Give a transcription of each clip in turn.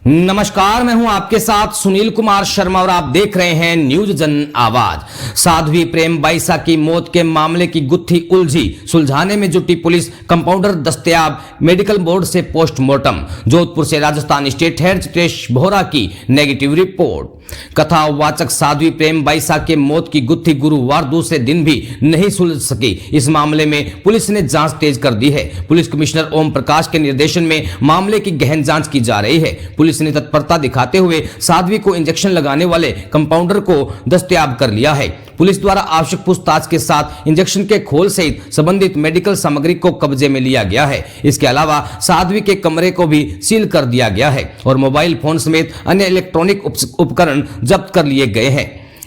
नमस्कार, मैं हूं आपके साथ सुनील कुमार शर्मा और आप देख रहे हैं न्यूज जन आवाज। साध्वी प्रेम बाईसा की मौत के मामले की गुत्थी उलझी, सुलझाने में जुटी पुलिस। कंपाउंडर दस्तयाब, मेडिकल बोर्ड से पोस्टमार्टम। जोधपुर से राजस्थान स्टेट हेड चित्रेश बोहरा की नेगेटिव रिपोर्ट। कथावाचक साध्वी प्रेम बाईसा के मौत की गुत्थी गुरुवार दूसरे दिन भी नहीं सुलझ सकी। इस मामले में पुलिस ने जांच तेज कर दी है। पुलिस कमिश्नर ओम प्रकाश के निर्देशन में मामले की गहन जांच की जा रही है। पुलिस ने तत्परता दिखाते हुए साध्वी को इंजेक्शन लगाने वाले कंपाउंडर को दस्तयाब कर लिया है। पुलिस द्वारा आवश्यक पूछताछ के साथ इंजेक्शन के खोल सहित संबंधित मेडिकल सामग्री को कब्जे में लिया गया है। इसके अलावा साध्वी के कमरे को भी सील कर दिया गया है और मोबाइल फोन समेत अन्य इलेक्ट्रॉनिक उपकरण जब्त कर लिए गए हैं।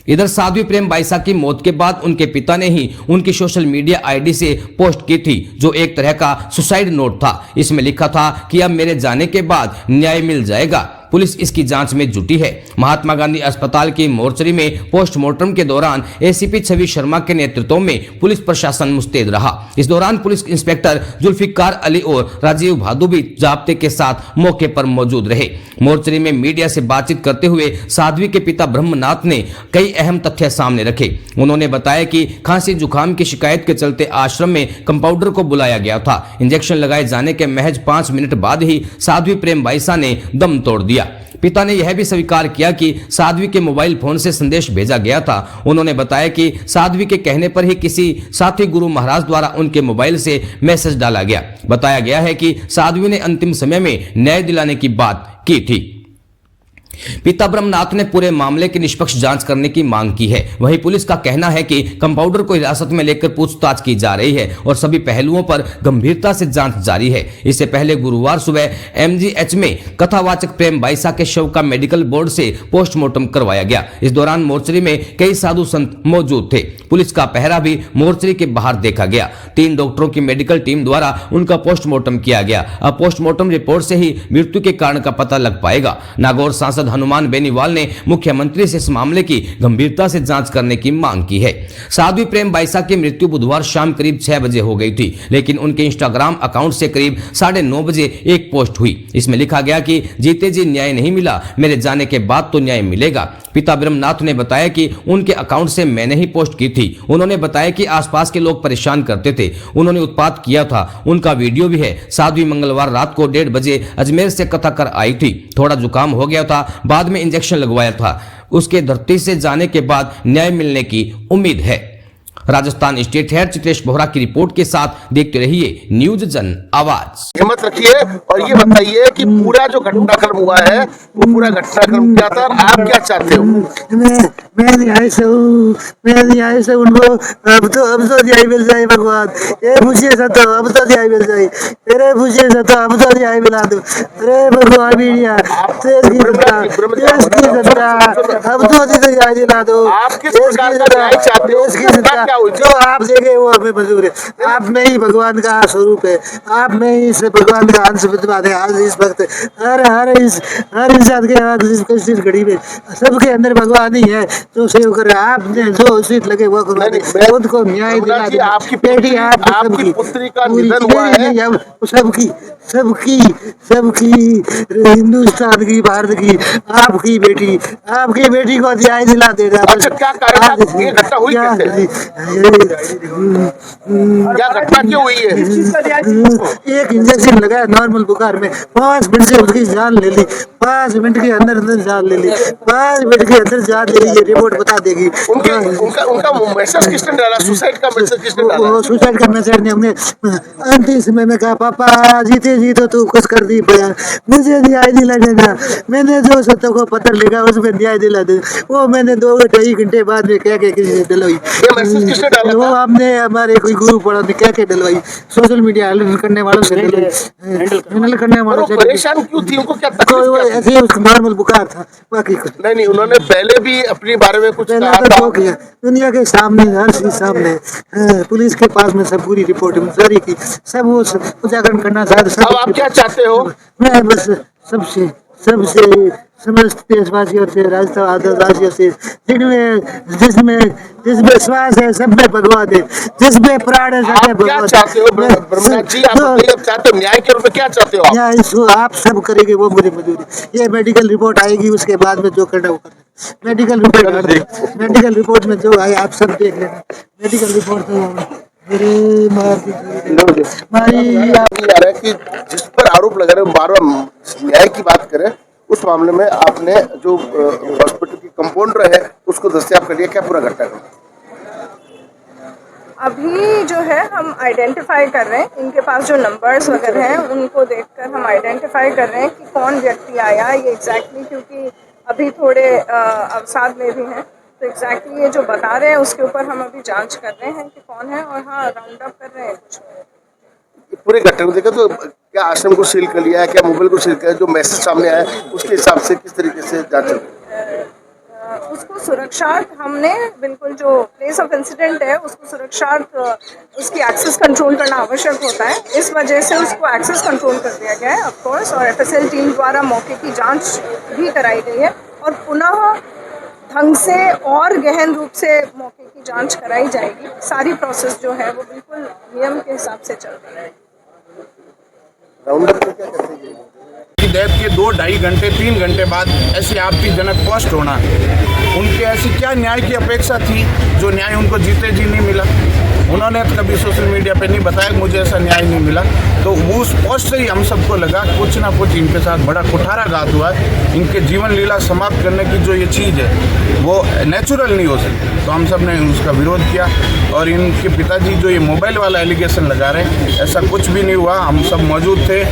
इधर साध्वी प्रेम बाईसा की मौत के बाद उनके पिता ने ही उनकी सोशल मीडिया आईडी से पोस्ट की थी, जो एक तरह का सुसाइड नोट था। इसमें लिखा था कि अब मेरे जाने के बाद न्याय मिल जाएगा। पुलिस इसकी जांच में जुटी है। महात्मा गांधी अस्पताल की मोर्चरी में पोस्टमार्टम के दौरान एसीपी छवि शर्मा के नेतृत्व में पुलिस प्रशासन मुस्तैद रहा। इस दौरान पुलिस इंस्पेक्टर जुल्फिकार अली और राजीव भादु भी जाब्ते के साथ मौके पर मौजूद रहे। मोर्चरी में मीडिया से बातचीत करते हुए साध्वी के पिता ब्रह्मनाथ ने कई अहम तथ्य सामने रखे। उन्होंने बताया कि खांसी जुकाम की शिकायत के चलते आश्रम में कंपाउंडर को बुलाया गया था। इंजेक्शन लगाए जाने के महज 5 मिनट बाद ही साध्वी प्रेम बाईसा ने दम तोड़ दिया। पिता ने यह भी स्वीकार किया कि साध्वी के मोबाइल फोन से संदेश भेजा गया था। उन्होंने बताया कि साध्वी के कहने पर ही किसी साथी गुरु महाराज द्वारा उनके मोबाइल से मैसेज डाला गया। बताया गया है कि साध्वी ने अंतिम समय में न्याय दिलाने की बात की थी। पिता ब्रह्मनाथ ने पूरे मामले की निष्पक्ष जांच करने की मांग की है। वहीं पुलिस का कहना है कि कंपाउंडर को हिरासत में लेकर पूछताछ की जा रही है और सभी पहलुओं पर गंभीरता से जांच जारी है। इससे पहले गुरुवार सुबह एमजीएच में कथावाचक प्रेम बाईसा के शव का मेडिकल बोर्ड से पोस्टमार्टम करवाया गया। इस दौरान मोर्चरी में कई साधु संत मौजूद थे। पुलिस का पहरा भी मोर्चरी के बाहर देखा गया। 3 डॉक्टरों की मेडिकल टीम द्वारा उनका पोस्टमार्टम किया गया। अब पोस्टमार्टम रिपोर्ट से ही मृत्यु के कारण का पता लग पाएगा। नागौर सांसद हनुमान बेनीवाल ने मुख्यमंत्री से इस मामले की गंभीरता से जांच करने की मांग की है। साध्वी प्रेम बाईसा की मृत्यु बुधवार शाम करीब 6 बजे हो गई थी, लेकिन उनके इंस्टाग्राम अकाउंट से करीब 9:30 बजे एक पोस्ट हुई। इसमें लिखा गया कि जीते जी न्याय नहीं मिला, मेरे जाने के बाद तो न्याय मिलेगा। पिता ब्रह्मनाथ ने बताया कि उनके अकाउंट से मैंने ही पोस्ट की थी। उन्होंने बताया कि आसपास के लोग परेशान करते थे, उन्होंने उत्पात किया था। उनका वीडियो भी है। साध्वी मंगलवार रात को 1:30 बजे अजमेर से कथा कर आई थी। थोड़ा जुकाम हो गया था, बाद में इंजेक्शन लगवाया था। उसके धरती से जाने के बाद न्याय मिलने की उम्मीद है। राजस्थान स्टेट हेड चित्रेश बोहरा की रिपोर्ट के साथ देखते रहिए न्यूज जन आवाज। हिम्मत रखिए और ये बताइए कि पूरा जो घटनाक्रम हुआ है वो पूरा घटनाक्रम क्या था और आप क्या चाहते हो? मैं न्याय से उनको अब तो न्याय मिल जाए भगवान। ये मुझे सतो अब तो न्याय मिल जाए। तेरे मुझे सतो अब तो न्याय मिला दो। अरे भगवान मीडिया देश की सत्ता अब तो न्याय दिला दो। आप किस प्रकार का न्याय चाहते हो? जो आप देखे वो हमें मंजूर है। आप में ही भगवान का स्वरूप है, आप में ही से भगवान का अंश विद्यमान है। आज इस वक्त हर इंसान के आज इस घड़ी में सबके अंदर भगवान ही है जो सेव करे। आपने जो उचित लगे वो करो, उनको न्याय दिला दो। आपकी बेटी आपकी पुत्री का निधन हुआ है, सबकी हिंदुस्तान की, भारत की, आपकी बेटी को न्याय दिला देगा। अच्छा, क्या कारण था? ये घटना हुई कैसे? क्या घटना क्यों हुई है? एक इंजेक्शन लगाया नॉर्मल बुखार में, 5 मिनट से उसकी जान ले ली। 5 मिनट के अंदर जान ले ली। 5 मिनट के अंदर जान ले ली। ये रिपोर्ट बता देगी। उनका मैसेज किसने डाला? सुसाइड का मैसेज किसने डाला? सुसाइड का मैसेज ने हमने अंतिम समय में कहा, पापा जीते जी तो तू कुछ कर दी बयान, मुझे न्याय दिला देना। मैंने जो सत्य को पत्र लिखा उसमें न्याय दिला दे। वो मैंने 2-2.5 घंटे बाद में कह के किसी से डलवाई। किसने डाला? वो हमने हमारे कोई गुरु पढ़ा ने क्या डलवाई, सोशल मीडिया हैंडल करने वालों से हैंडल करने वालों से। परेशान क्यों थी? उनको क्या ऐसे नॉर्मल बुखार था, बाकी कुछ नहीं। उन्होंने पहले भी अपने बारे में कुछ कहा था? दुनिया के सामने, हर चीज सामने, पुलिस के पास में सब पूरी रिपोर्ट जारी की, सब वो उजागर करना चाहते। अब आप क्या चाहते हो? मैं बस सबसे समस्त देशवासियों से, राष्ट्रवासियों से, जिसमें श्वास है सब में भगवान है, जिसमें प्राण है सब में आप क्या भगवान चाहते हो ब्रह्मनाथ जी? आप बताइए, आप चाहते हो न्याय के रूप में क्या चाहते हो आप? या इसको आप सब करेंगे वो मुझे मंजूरी। ये मेडिकल रिपोर्ट आएगी, उसके बाद में जो करना वो करना। मेडिकल रिपोर्ट में जो आए आप सब देख लेना। मेडिकल रिपोर्ट तो नहीं आ रहा है कि जिस पर आरोप लगा रहे हैं, बार बार न्याय की बात करें, उस मामले में आपने जो हॉस्पिटल की कंपाउंडर है उसको दस्तयाब कर लिया, क्या पूरा घटना? अभी जो है हम आइडेंटिफाई कर रहे हैं, इनके पास जो नंबर्स वगैरह हैं उनको देखकर हम आइडेंटिफाई कर रहे हैं कि कौन व्यक्ति आया ये एग्जैक्टली, क्योंकि अभी थोड़े अवसाद में भी हैं, तो एग्जैक्टली ये जो बता रहे हैं उसके ऊपर हम अभी जांच कर रहे हैं कि कौन है, और हाँ राउंड अप कर रहे हैं कुछ। पूरे घटना को देखा तो क्या आश्रम को सील कर लिया है, क्या मोबाइल को सील कर, जो मैसेज सामने आया है उसके हिसाब से किस तरीके से जांच चल रही है? उसको सुरक्षार्थ हमने बिल्कुल जो प्लेस ऑफ इंसिडेंट है उसको सुरक्षार्थ उसकी एक्सेस कंट्रोल करना आवश्यक होता है, इस वजह से उसको एक्सेस कंट्रोल कर दिया गया है ऑफ कोर्स, और एफएसएल टीम द्वारा मौके की जांच भी कराई गई है और पुनः ढंग से और गहन रूप से मौके की जांच कराई जाएगी। सारी प्रोसेस जो है वो बिल्कुल नियम के हिसाब से चल रही है। राउंड अप क्या करते हैं? डेथ के 2, 2.5 घंटे 3 घंटे बाद ऐसी आपत्तिजनक पोस्ट होना, उनके ऐसी क्या न्याय की अपेक्षा थी जो न्याय उनको जीते जी नहीं मिला? उन्होंने कभी सोशल मीडिया पे नहीं बताया कि मुझे ऐसा न्याय नहीं मिला, तो उस पोस्ट से ही हम सबको लगा कुछ ना कुछ इनके साथ बड़ा कुठाराघात हुआ है। इनके जीवन लीला समाप्त करने की जो ये चीज़ है वो नेचुरल नहीं हो सकती, तो हम सब ने उसका विरोध किया। और इनके पिताजी जो ये मोबाइल वाला एलिगेशन लगा रहे हैं, ऐसा कुछ भी नहीं हुआ, हम सब मौजूद थे।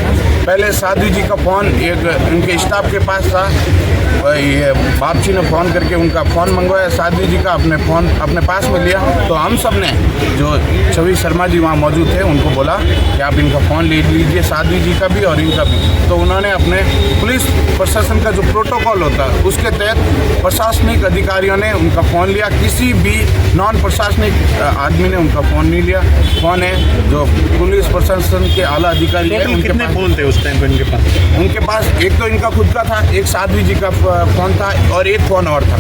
पहले साध्वी जी का फ़ोन एक इनके स्टाफ के पास था, ये बापची ने फ़ोन करके उनका फ़ोन मंगवाया, साध्वी जी का अपने फ़ोन अपने पास में लिया, तो हम सब ने जो छवि शर्मा जी वहाँ मौजूद थे उनको बोला कि आप इनका फ़ोन ले लीजिए, साध्वी जी का भी और इनका भी। तो उन्होंने अपने पुलिस प्रशासन का जो प्रोटोकॉल होता है उसके तहत प्रशासनिक अधिकारियों ने उनका फ़ोन लिया, किसी भी नॉन प्रशासनिक आदमी ने उनका फ़ोन नहीं लिया। फ़ोन है जो पुलिस प्रशासन के आला अधिकारी है, उनके कितने फ़ोन थे उस टाइम पर उनके पास एक तो इनका खुद का था, एक साध्वी जी का फ़ोन था और एक फ़ोन और था।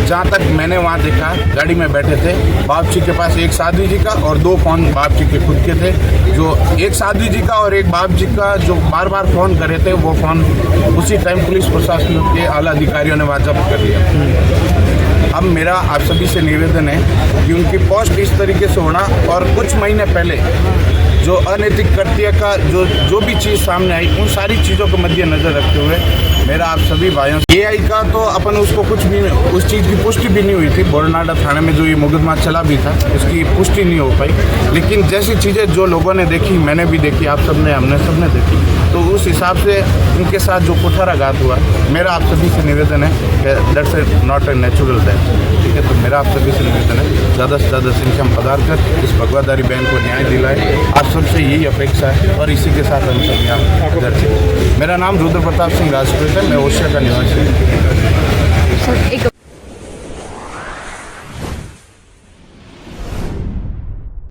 जहाँ तक मैंने वहाँ देखा, गाड़ी में बैठे थे, बाप जी के पास एक साध्वी जी का और 2 फ़ोन बाप जी के खुद के थे। जो एक साध्वी जी का और एक बाप जी का जो बार बार फ़ोन कर रहे थे, वो फ़ोन उसी टाइम पुलिस प्रशासन के आला अधिकारियों ने वहाँ जब्त कर लिया। अब मेरा आप सभी से निवेदन है कि उनकी पोस्ट इस तरीके से होना और कुछ महीने पहले जो अनैतिक कृत्य का जो भी चीज़ सामने आई, उन सारी चीज़ों को मद्देनजर रखते हुए मेरा आप सभी भाइयों से AI का तो अपन उसको कुछ भी उस चीज़ की पुष्टि भी नहीं हुई थी। बोरनाडा थाने में जो ये मुकदमा चला भी था उसकी पुष्टि नहीं हो पाई, लेकिन जैसी चीज़ें जो लोगों ने देखी, मैंने भी देखी, आप सब ने, हमने सब ने देखी, तो उस हिसाब से इनके साथ जो कुठाराघात हुआ, मेरा आप सभी से निवेदन है कि that's not a natural death, ठीक है। तो मेरा आप सभी से निवेदन है ज़्यादा से ज़्यादा संख्या में पधार कर इस भगवाधारी बहन को न्याय दिलाए, आप सबसे यही अपेक्षा है और इसी के साथ हम सब यहाँ दर्ज। मेरा नाम रुद्र प्रताप सिंह राजपूत है, मैं ओसिया का निवासी हूँ।